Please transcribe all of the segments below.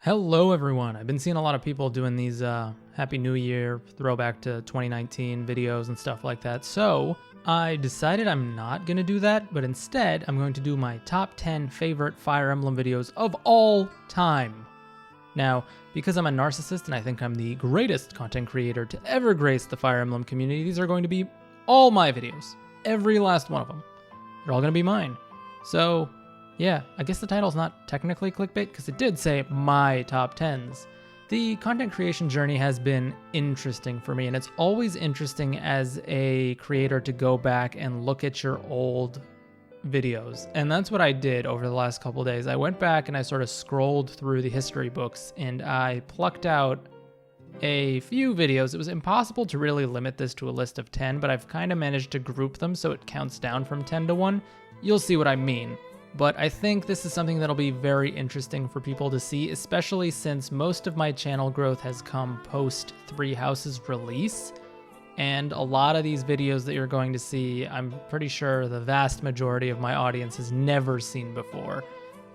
Hello everyone. I've been seeing a lot of people doing these Happy New Year throwback to 2019 videos and stuff like that. So I decided I'm not going to do that, but instead I'm going to do my top 10 favorite Fire Emblem videos of all time. Now, because I'm a narcissist and I think I'm the greatest content creator to ever grace the Fire Emblem community, these are going to be all my videos. Every last one of them. They're all going to be mine. So yeah, I guess the title's not technically clickbait because it did say my top 10s. The content creation journey has been interesting for me, and it's always interesting as a creator to go back and look at your old videos. And that's what I did over the last couple of days. I went back and I sort of scrolled through the history books and I plucked out a few videos. It was impossible to really limit this to a list of 10, but I've kind of managed to group them so it counts down from 10 to 1. You'll see what I mean. But I think this is something that'll be very interesting for people to see, especially since most of my channel growth has come post Three Houses release. And a lot of these videos that you're going to see, I'm pretty sure the vast majority of my audience has never seen before,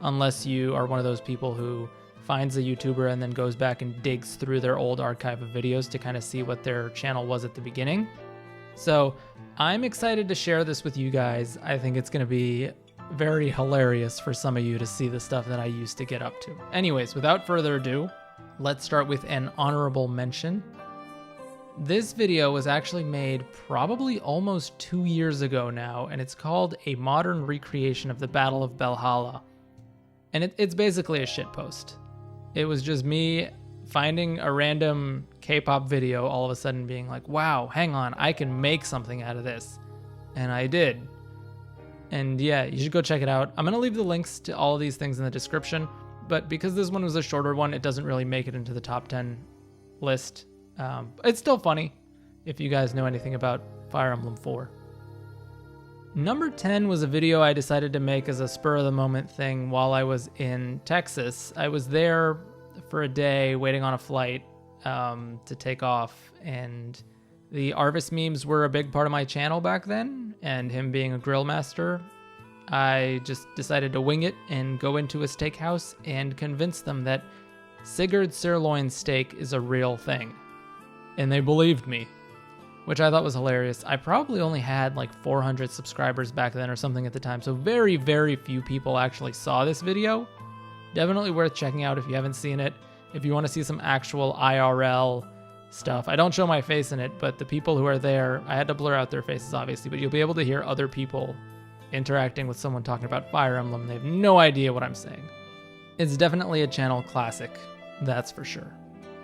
unless you are one of those people who finds a YouTuber and then goes back and digs through their old archive of videos to kind of see what their channel was at the beginning. So I'm excited to share this with you guys. I think it's going to be very hilarious for some of you to see the stuff that I used to get up to. Anyways, without further ado, let's start with an honorable mention. This video was actually made probably almost 2 years ago now, and it's called A Modern Recreation of the Battle of Valhalla. And it's basically a shitpost. It was just me finding a random K-pop video, all of a sudden being like, wow, hang on, I can make something out of this. And I did. And yeah, you should go check it out. I'm going to leave the links to all of these things in the description, but because this one was a shorter one, it doesn't really make it into the top 10 list. It's still funny if you guys know anything about Fire Emblem 4. Number 10 was a video I decided to make as a spur-of-the-moment thing while I was in Texas. I was there for a day waiting on a flight to take off, and the Arvis memes were a big part of my channel back then, and him being a grill master, I just decided to wing it and go into a steakhouse and convince them that Sigurd's sirloin steak is a real thing. And they believed me, which I thought was hilarious. I probably only had like 400 subscribers back then or something at the time, so very, very few people actually saw this video. Definitely worth checking out if you haven't seen it. If you want to see some actual IRL stuff. I don't show my face in it, but the people who are there, I had to blur out their faces obviously, but you'll be able to hear other people interacting with someone talking about Fire Emblem. They have no idea what I'm saying. It's definitely a channel classic, that's for sure.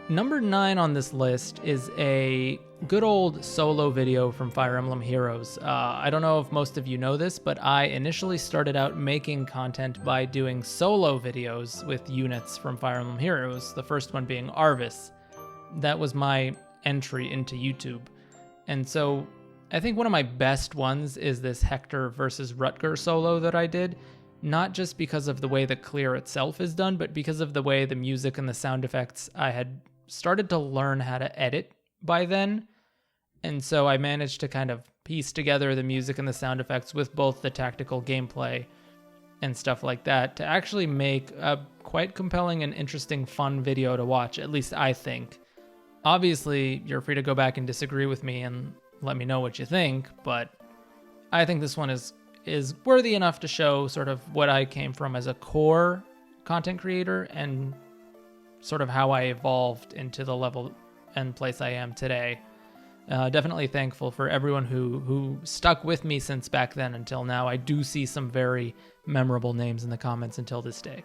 Number 9 on this list is a good old solo video from Fire Emblem Heroes. I don't know if most of you know this, but I initially started out making content by doing solo videos with units from Fire Emblem Heroes, the first one being Arvis. That was my entry into YouTube. And so I think one of my best ones is this Hector versus Rutger solo that I did, not just because of the way the clear itself is done, but because of the way the music and the sound effects I had started to learn how to edit by then. And so I managed to kind of piece together the music and the sound effects with both the tactical gameplay and stuff like that to actually make a quite compelling and interesting, fun video to watch, at least I think. Obviously, you're free to go back and disagree with me and let me know what you think, but I think this one is worthy enough to show sort of what I came from as a core content creator and sort of how I evolved into the level and place I am today. Definitely thankful for everyone who stuck with me since back then until now. I do see some very memorable names in the comments until this day.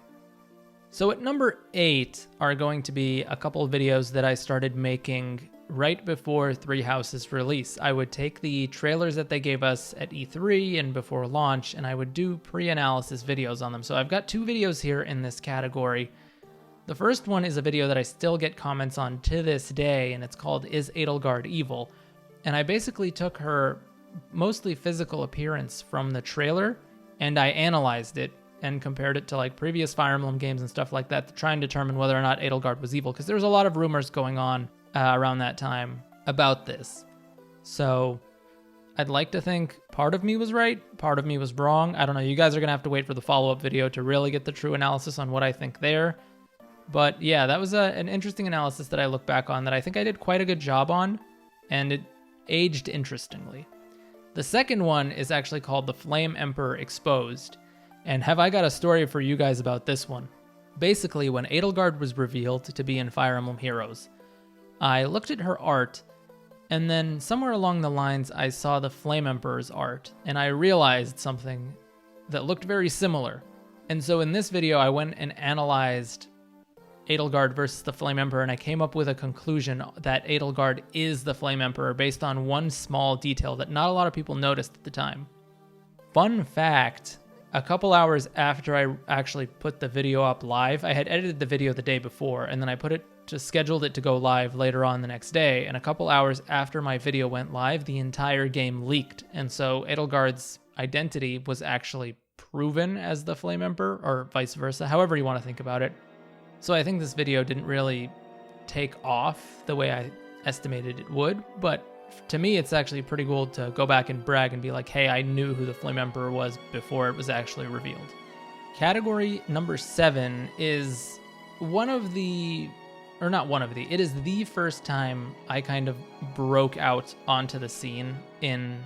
So at number 8 are going to be a couple of videos that I started making right before Three Houses release. I would take the trailers that they gave us at E3 and before launch, and I would do pre-analysis videos on them. So I've got 2 videos here in this category. The first one is a video that I still get comments on to this day, and it's called Is Edelgard Evil? And I basically took her mostly physical appearance from the trailer, and I analyzed it and compared it to like previous Fire Emblem games and stuff like that to try and determine whether or not Edelgard was evil, because there was a lot of rumors going on around that time about this. So I'd like to think part of me was right, part of me was wrong. I don't know. You guys are going to have to wait for the follow-up video to really get the true analysis on what I think there. But yeah, that was an interesting analysis that I look back on that I think I did quite a good job on, and it aged interestingly. The second one is actually called The Flame Emperor Exposed, and have I got a story for you guys about this one. Basically, when Edelgard was revealed to be in Fire Emblem Heroes, I looked at her art, and then somewhere along the lines I saw the Flame Emperor's art, and I realized something that looked very similar. And so in this video, I went and analyzed Edelgard versus the Flame Emperor, and I came up with a conclusion that Edelgard is the Flame Emperor based on one small detail that not a lot of people noticed at the time. Fun fact, a couple hours after I actually put the video up live, I had edited the video the day before, and then I scheduled it to go live later on the next day, and a couple hours after my video went live, the entire game leaked, and so Edelgard's identity was actually proven as the Flame Emperor, or vice versa, however you want to think about it. So I think this video didn't really take off the way I estimated it would, but to me it's actually pretty cool to go back and brag and be like, hey, I knew who the Flame Emperor was before it was actually revealed. Category number 7 is it is the first time I kind of broke out onto the scene in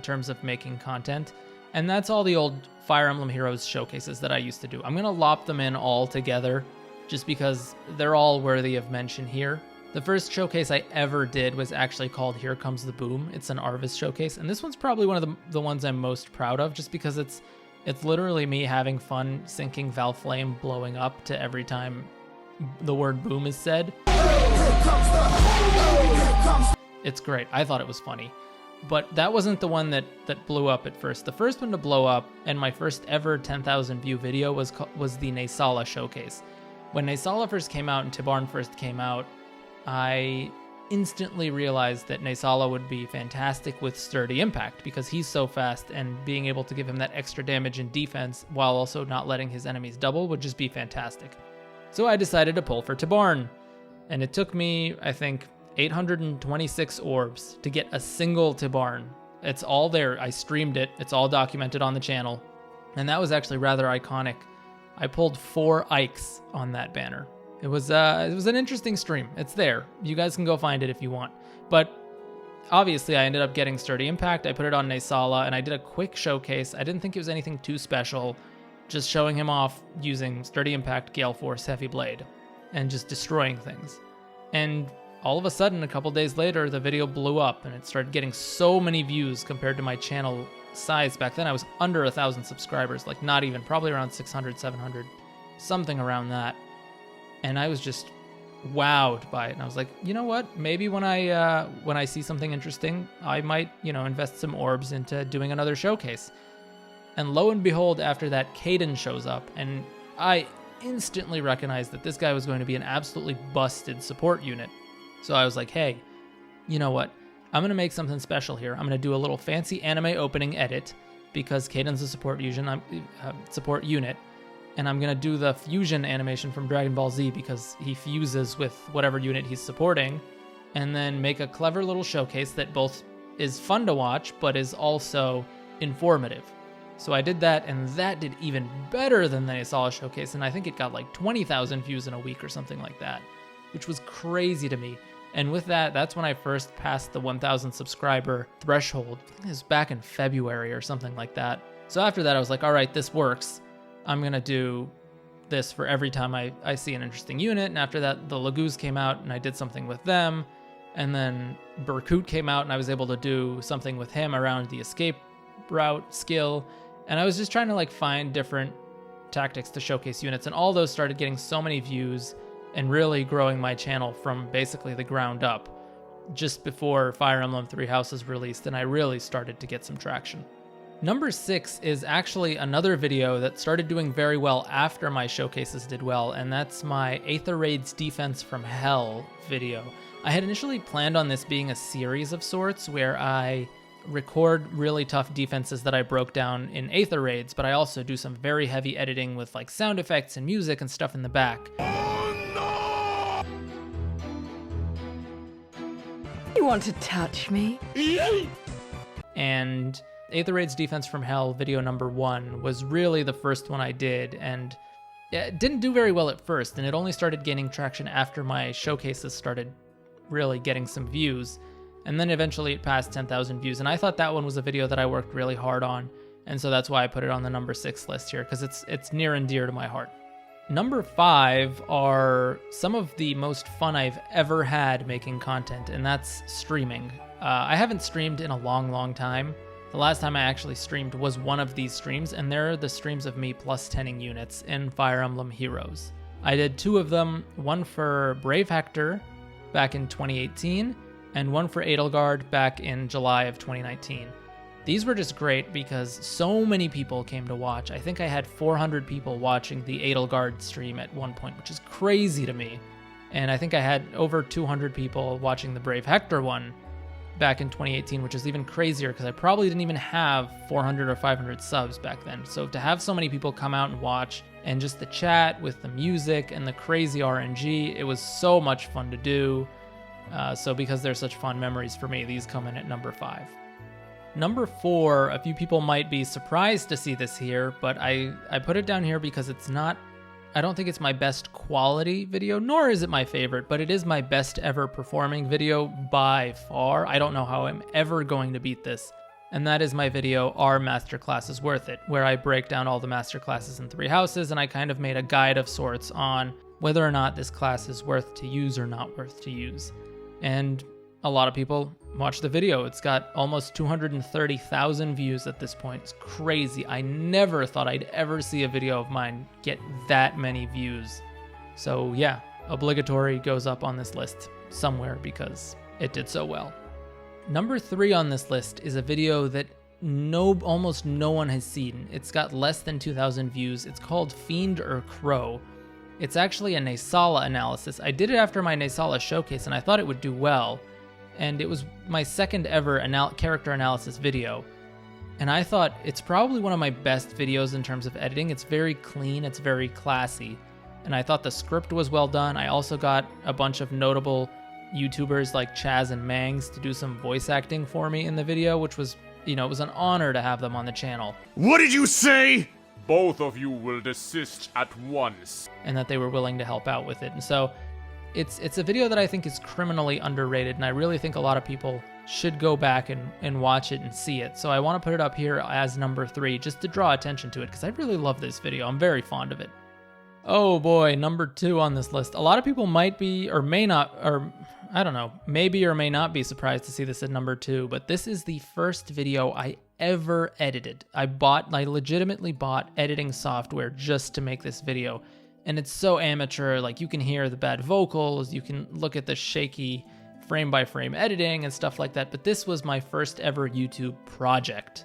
terms of making content. And that's all the old Fire Emblem Heroes showcases that I used to do. I'm going to lop them in all together just because they're all worthy of mention here. The first showcase I ever did was actually called Here Comes the Boom. It's an Arvis showcase, and this one's probably one of the ones I'm most proud of just because it's literally me having fun syncing Valflame blowing up to every time the word boom is said. It's great. I thought it was funny. But that wasn't the one that blew up at first. The first one to blow up, and my first ever 10,000 view video was the Naysala showcase. When Naysala first came out and Tibarn first came out, I instantly realized that Naysala would be fantastic with Sturdy Impact because he's so fast, and being able to give him that extra damage and defense while also not letting his enemies double would just be fantastic. So I decided to pull for Tibarn, and it took me, I think, 826 orbs to get a single Tibarn. It's all there. I streamed it. It's all documented on the channel. And that was actually rather iconic. I pulled 4 Ikes on that banner. It was an interesting stream. It's there. You guys can go find it if you want. But obviously I ended up getting Sturdy Impact. I put it on Naysala, and I did a quick showcase. I didn't think it was anything too special. Just showing him off using Sturdy Impact, Gale Force, Heavy Blade, and just destroying things. And all of a sudden, a couple days later, the video blew up, and it started getting so many views compared to my channel size. Back then, I was under 1,000 subscribers, like not even, probably around 600, 700, something around that. And I was just wowed by it. And I was like, you know what? Maybe when I see something interesting, I might, invest some orbs into doing another showcase. And lo and behold, after that, Caden shows up, and I instantly recognized that this guy was going to be an absolutely busted support unit. So I was like, hey, you know what? I'm going to make something special here. I'm going to do a little fancy anime opening edit because Caden's a support unit, and I'm going to do the fusion animation from Dragon Ball Z because he fuses with whatever unit he's supporting, and then make a clever little showcase that both is fun to watch but is also informative. So I did that, and that did even better than the Naysala showcase, and I think it got like 20,000 views in a week or something like that, which was crazy to me. And with that, that's when I first passed the 1,000 subscriber threshold. I think it was back in February or something like that. So after that, I was like, all right, this works. I'm going to do this for every time I see an interesting unit. And after that, the Lagoos came out, and I did something with them. And then Berkut came out, and I was able to do something with him around the escape route skill. And I was just trying to find different tactics to showcase units. And all those started getting so many views and really growing my channel from basically the ground up just before Fire Emblem Three Houses released, and I really started to get some traction. Number 6 is actually another video that started doing very well after my showcases did well, and that's my Aether Raids Defense from Hell video. I had initially planned on this being a series of sorts where I record really tough defenses that I broke down in Aether Raids, but I also do some very heavy editing with sound effects and music and stuff in the back. You want to touch me? And Aether Raids Defense from Hell video number 1 was really the first one I did, and it didn't do very well at first, and it only started gaining traction after my showcases started really getting some views. And then eventually it passed 10,000 views. And I thought that one was a video that I worked really hard on. And so that's why I put it on the number 6 list here, because it's near and dear to my heart. Number 5 are some of the most fun I've ever had making content, and that's streaming. I haven't streamed in a long time. The last time I actually streamed was one of these streams, and they're the streams of me plus 10ing units in Fire Emblem Heroes. I did 2 of them, one for Brave Hector back in 2018, and one for Edelgard back in July of 2019. These were just great because so many people came to watch. I think I had 400 people watching the Edelgard stream at one point, which is crazy to me. And I think I had over 200 people watching the Brave Hector one back in 2018, which is even crazier because I probably didn't even have 400 or 500 subs back then. So to have so many people come out and watch, and just the chat with the music and the crazy RNG, it was so much fun to do. So because they're such fun memories for me, these come in at number 5. Number 4, a few people might be surprised to see this here, but I put it down here because it's not, I don't think it's my best quality video, nor is it my favorite, but it is my best ever performing video by far. I don't know how I'm ever going to beat this. And that is my video, Are Masterclasses Worth It?, where I break down all the masterclasses in 3 houses, and I kind of made a guide of sorts on whether or not this class is worth to use or not worth to use. And a lot of people watched the video. It's got almost 230,000 views at this point. It's crazy. I never thought I'd ever see a video of mine get that many views. So yeah, obligatory goes up on this list somewhere because it did so well. Number 3 on this list is a video that almost no one has seen. It's got less than 2,000 views. It's called Fiend or Crow. It's actually a Naysala analysis. I did it after my Naysala showcase, and I thought it would do well. And it was my second ever character analysis video. And I thought it's probably one of my best videos in terms of editing. It's very clean, it's very classy. And I thought the script was well done. I also got a bunch of notable YouTubers like Chaz and Mangs to do some voice acting for me in the video, which was, it was an honor to have them on the channel. What did you say? Both of you will desist at once. And that they were willing to help out with it. And so it's a video that I think is criminally underrated, and I really think a lot of people should go back and watch it and see it. So I want to put it up here as number 3 just to draw attention to it because I really love this video. I'm very fond of it. Oh boy, number 2 on this list. A lot of people might be or may not, or I don't know, maybe or may not be surprised to see this at number 2, but this is the first video I ever edited. I legitimately bought editing software just to make this video. And it's so amateur, like you can hear the bad vocals, you can look at the shaky frame by frame editing and stuff like that, but this was my first ever YouTube project.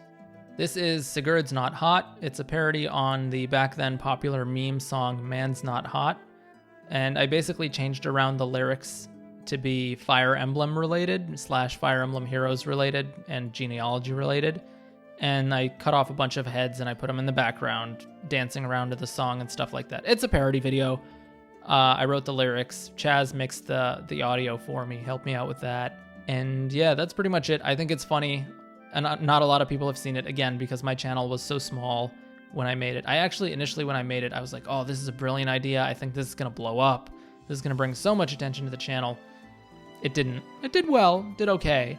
This is Sigurd's Not Hot. It's a parody on the back then popular meme song Man's Not Hot. And I basically changed around the lyrics to be Fire Emblem related / Fire Emblem Heroes related and genealogy related. And I cut off a bunch of heads and I put them in the background, dancing around to the song and stuff like that. It's a parody video. I wrote the lyrics. Chaz mixed the audio for me, helped me out with that. And yeah, that's pretty much it. I think it's funny. And not a lot of people have seen it, again, because my channel was so small when I made it. I actually, initially when I made it, I was like, oh, this is a brilliant idea. I think this is going to blow up. This is going to bring so much attention to the channel. It didn't. It did well, did okay.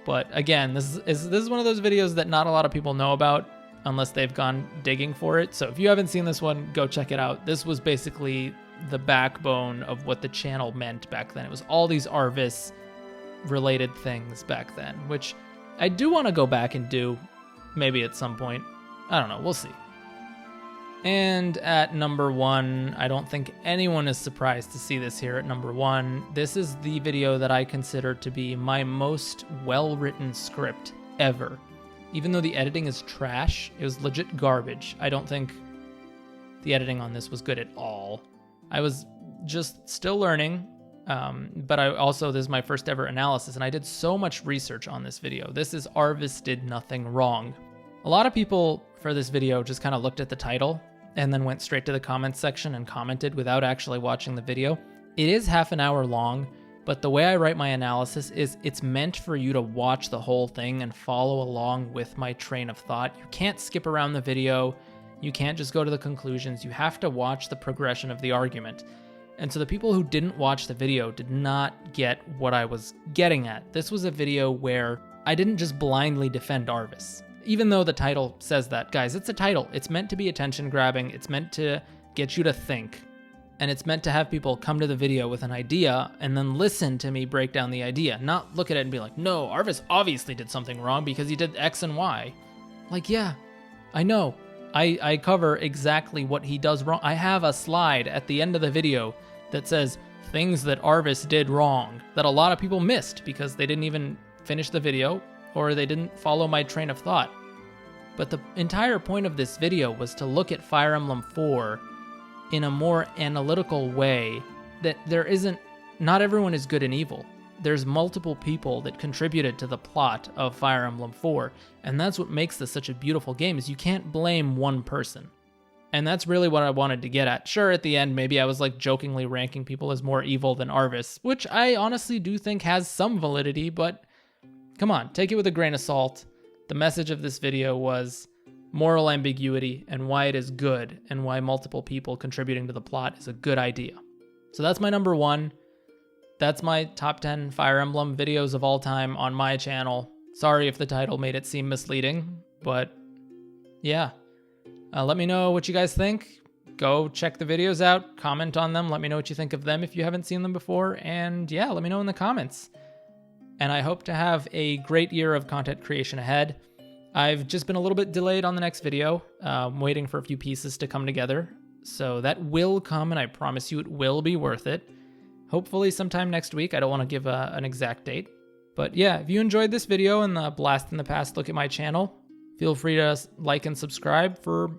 But again, this is one of those videos that not a lot of people know about unless they've gone digging for it. So if you haven't seen this one, go check it out. This was basically the backbone of what the channel meant back then. It was all these Arvis related things back then, which I do want to go back and do maybe at some point. I don't know, we'll see. And at number 1, I don't think anyone is surprised to see this here at number 1. This is the video that I consider to be my most well-written script ever. Even though the editing is trash, it was legit garbage. I don't think the editing on this was good at all. I was just still learning, but this is my first ever analysis, and I did so much research on this video. This is Arvis Did Nothing Wrong. A lot of people for this video just kind of looked at the title and then went straight to the comments section and commented without actually watching the video. It is half an hour long, but the way I write my analysis is it's meant for you to watch the whole thing and follow along with my train of thought. You can't skip around the video. You can't just go to the conclusions. You have to watch the progression of the argument. And so the people who didn't watch the video did not get what I was getting at. This was a video where I didn't just blindly defend Arvis. Even though the title says that. Guys, it's a title. It's meant to be attention grabbing. It's meant to get you to think. And it's meant to have people come to the video with an idea and then listen to me break down the idea. Not look at it and be like, no, Arvis obviously did something wrong because he did X and Y. Like, yeah, I know. I cover exactly what he does wrong. I have a slide at the end of the video that says things that Arvis did wrong that a lot of people missed because they didn't even finish the video or they didn't follow my train of thought. But the entire point of this video was to look at Fire Emblem 4 in a more analytical way, that not everyone is good and evil. There's multiple people that contributed to the plot of Fire Emblem 4, and that's what makes this such a beautiful game, is you can't blame one person. And that's really what I wanted to get at. Sure, at the end, maybe I was like jokingly ranking people as more evil than Arvis, which I honestly do think has some validity, but come on, take it with a grain of salt. The message of this video was moral ambiguity and why it is good and why multiple people contributing to the plot is a good idea. So that's my number 1. That's my top 10 Fire Emblem videos of all time on my channel. Sorry if the title made it seem misleading, but yeah. Let me know what you guys think. Go check the videos out, comment on them, let me know what you think of them if you haven't seen them before, and yeah, let me know in the comments. And I hope to have a great year of content creation ahead. I've just been a little bit delayed on the next video. I'm waiting for a few pieces to come together. So that will come, and I promise you it will be worth it. Hopefully sometime next week. I don't want to give an exact date. But yeah, if you enjoyed this video and the blast in the past look at my channel, feel free to like and subscribe for,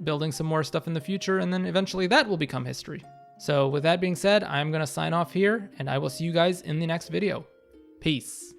building some more stuff in the future, and then eventually that will become history. So with that being said, I'm going to sign off here, and I will see you guys in the next video. Peace.